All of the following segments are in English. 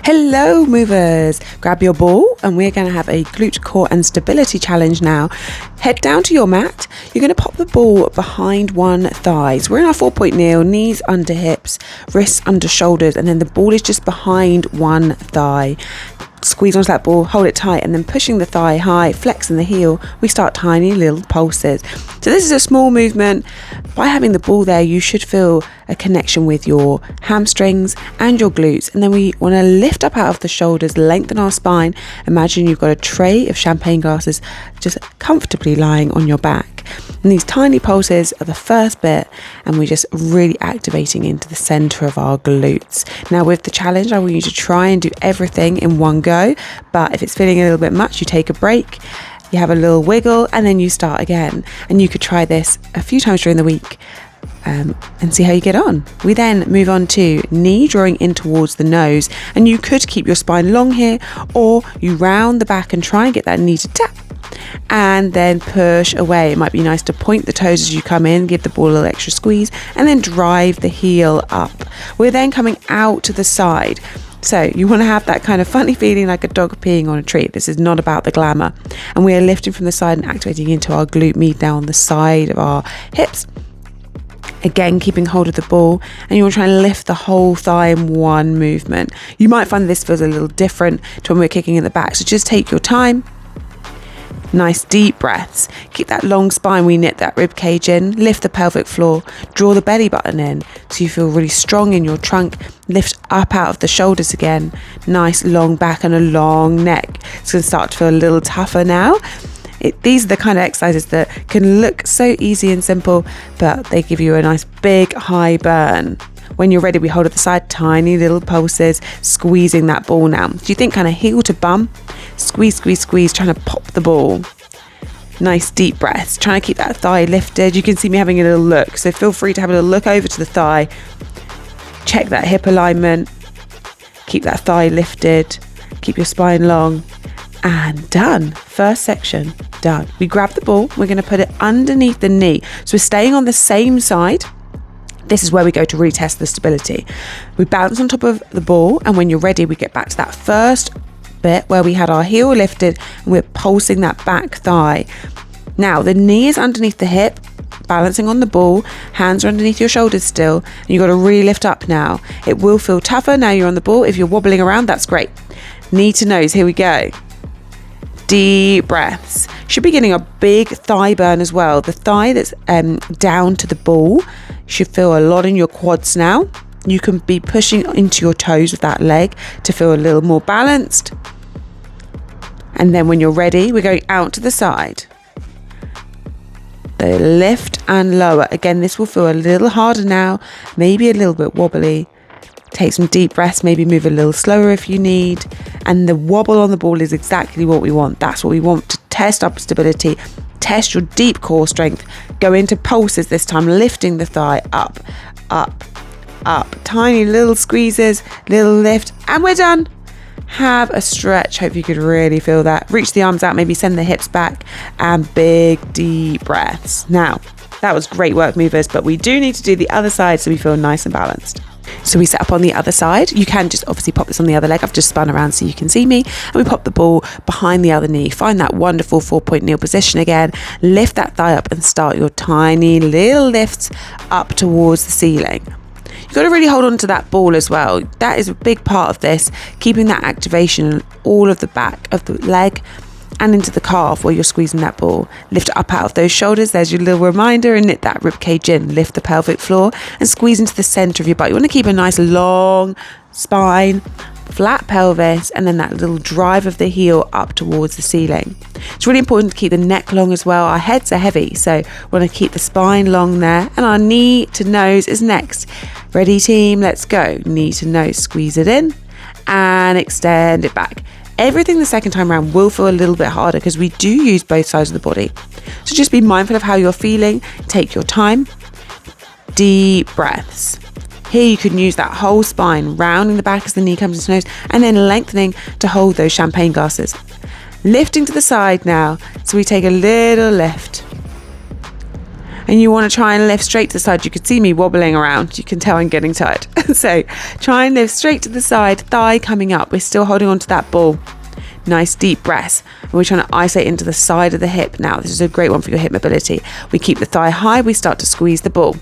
Hello movers, grab your ball and we're going to have a glute core and stability challenge now. Head down to your mat, you're going to pop the ball behind one thigh. So we're in our 4-point kneel, knees under hips, wrists under shoulders, and then the ball is just behind one thigh. Squeeze onto that ball, hold it tight, and then pushing the thigh high, flexing the heel, we start tiny little pulses. So this is a small movement. By having the ball there, you should feel a connection with your hamstrings and your glutes. And then we want to lift up out of the shoulders, lengthen our spine. Imagine you've got a tray of champagne glasses just comfortably lying on your back. And these tiny pulses are the first bit, and we're just really activating into the center of our glutes. Now with the challenge, I want you to try and do everything in one go, but if it's feeling a little bit much, you take a break, you have a little wiggle, and then you start again. And you could try this a few times during the week and see how you get on. We then move on to knee drawing in towards the nose, and you could keep your spine long here, or you round the back and try and get that knee to tap and then push away. It might be nice to point the toes as you come in, give the ball a little extra squeeze, and then drive the heel up. We're then coming out to the side. So you want to have that kind of funny feeling like a dog peeing on a tree. This is not about the glamour. And we are lifting from the side and activating into our glute med now on the side of our hips. Again, keeping hold of the ball, and you want to try and lift the whole thigh in one movement. You might find this feels a little different to when we're kicking in the back. So just take your time. Nice deep breaths. Keep that long spine. We knit that rib cage in. Lift the pelvic floor. Draw the belly button in so you feel really strong in your trunk. Lift up out of the shoulders again. Nice long back and a long neck. It's going to start to feel a little tougher now. These are the kind of exercises that can look so easy and simple, but they give you a nice big high burn. When you're ready, we hold at the side, tiny little pulses, squeezing that ball now. Do you think kind of heel to bum? Squeeze, squeeze, squeeze, trying to pop the ball. Nice deep breaths, trying to keep that thigh lifted. You can see me having a little look, so feel free to have a little look over to the thigh. Check that hip alignment. Keep that thigh lifted. Keep your spine long. And done. First section, done. We grab the ball, we're going to put it underneath the knee. So we're staying on the same side. This is where we go to really test the stability. We bounce on top of the ball, and when you're ready, we get back to that first bit where we had our heel lifted and we're pulsing that back thigh. Now the knee is underneath the hip, balancing on the ball, hands are underneath your shoulders still, and you've got to really lift up now. It will feel tougher now you're on the ball. If you're wobbling around, that's great. Knee to nose, here we go. Deep breaths. Should be getting a big thigh burn as well. The thigh that's down to the ball should feel a lot in your quads now. You can be pushing into your toes with that leg to feel a little more balanced. And then when you're ready, we're going out to the side. The lift and lower. Again, this will feel a little harder now, maybe a little bit wobbly. Take some deep breaths, maybe move a little slower if you need. And the wobble on the ball is exactly what we want. That's what we want to test up stability, test your deep core strength. Go into pulses this time, lifting the thigh up, up, up. Tiny little squeezes, little lift, and we're done. Have a stretch. Hope you could really feel that. Reach the arms out, maybe send the hips back, and big deep breaths. Now, that was great work, movers, but we do need to do the other side so we feel nice and balanced. So we set up on the other side. You can just obviously pop this on the other leg. I've just spun around so you can see me. And we pop the ball behind the other knee. Find that wonderful 4-point kneel position again. Lift that thigh up and start your tiny little lifts up towards the ceiling. You've got to really hold on to that ball as well. That is a big part of this. Keeping that activation all of the back of the leg and into the calf while you're squeezing that ball. Lift up out of those shoulders. There's your little reminder, and knit that rib cage in. Lift the pelvic floor and squeeze into the center of your butt. You want to keep a nice long spine, flat pelvis, and then that little drive of the heel up towards the ceiling. It's really important to keep the neck long as well. Our heads are heavy, so we want to keep the spine long there, and our knee to nose is next. Ready, team? Let's go. Knee to nose. Squeeze it in and extend it back. Everything the second time around will feel a little bit harder because we do use both sides of the body. So just be mindful of how you're feeling. Take your time. Deep breaths. Here you can use that whole spine, rounding the back as the knee comes into nose, and then lengthening to hold those champagne glasses. Lifting to the side now. So we take a little lift. And you want to try and lift straight to the side. You can see me wobbling around. You can tell I'm getting tired. So try and lift straight to the side, thigh coming up. We're still holding on to that ball. Nice deep breaths. And we're trying to isolate into the side of the hip now. This is a great one for your hip mobility. We keep the thigh high. We start to squeeze the ball.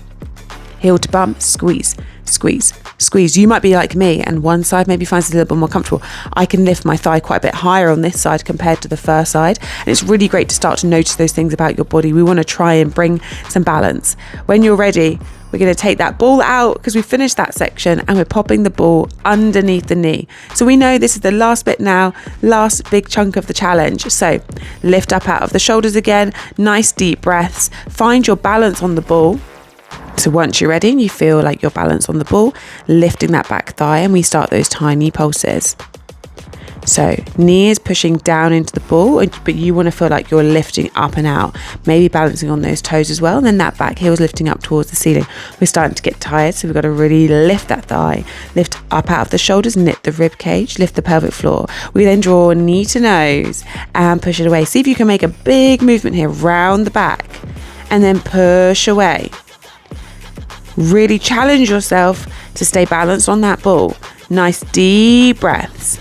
Heel to bum, squeeze, squeeze, squeeze. You might be like me and one side maybe finds it a little bit more comfortable. I can lift my thigh quite a bit higher on this side compared to the first side. And it's really great to start to notice those things about your body. We want to try and bring some balance. When you're ready, we're going to take that ball out because we finished that section and we're popping the ball underneath the knee. So we know this is the last bit now, last big chunk of the challenge. So lift up out of the shoulders again, nice deep breaths, find your balance on the ball. So once you're ready and you feel like you're balanced on the ball, lifting that back thigh and we start those tiny pulses. So knee is pushing down into the ball, but you want to feel like you're lifting up and out, maybe balancing on those toes as well. And then that back heel is lifting up towards the ceiling. We're starting to get tired, so we've got to really lift that thigh, lift up out of the shoulders, knit the rib cage, lift the pelvic floor. We then draw knee to nose and push it away. See if you can make a big movement here, round the back and then push away. Really challenge yourself to stay balanced on that ball. Nice deep breaths.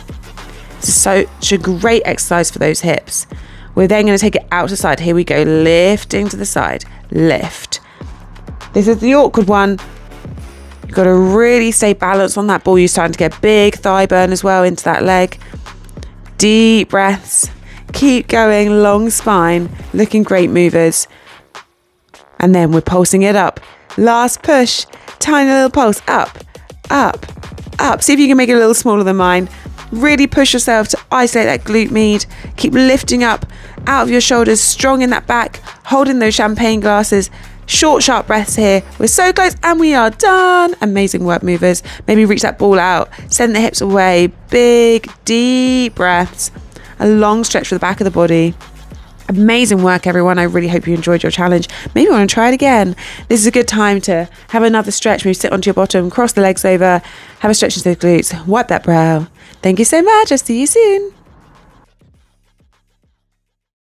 This is such a great exercise for those hips. We're then going to take it out to the side. Here we go, lifting to the side. Lift. This is the awkward one. You've got to really stay balanced on that ball. You're starting to get big thigh burn as well into that leg. Deep breaths. Keep going, long spine. Looking great, movers. And then we're pulsing it up. Last push, tiny little pulse, up, up, up. See if you can make it a little smaller than mine. Really push yourself to isolate that glute med. Keep lifting up out of your shoulders, strong in that back, holding those champagne glasses. Short, sharp breaths here. We're so close and we are done. Amazing work, movers. Maybe reach that ball out, send the hips away. Big, deep breaths. A long stretch for the back of the body. Amazing work, everyone. I really hope you enjoyed your challenge. Maybe you want to try it again. This is a good time to have another stretch. Maybe sit onto your bottom, cross the legs over, have a stretch into the glutes, wipe that brow. Thank you so much. I'll see you soon.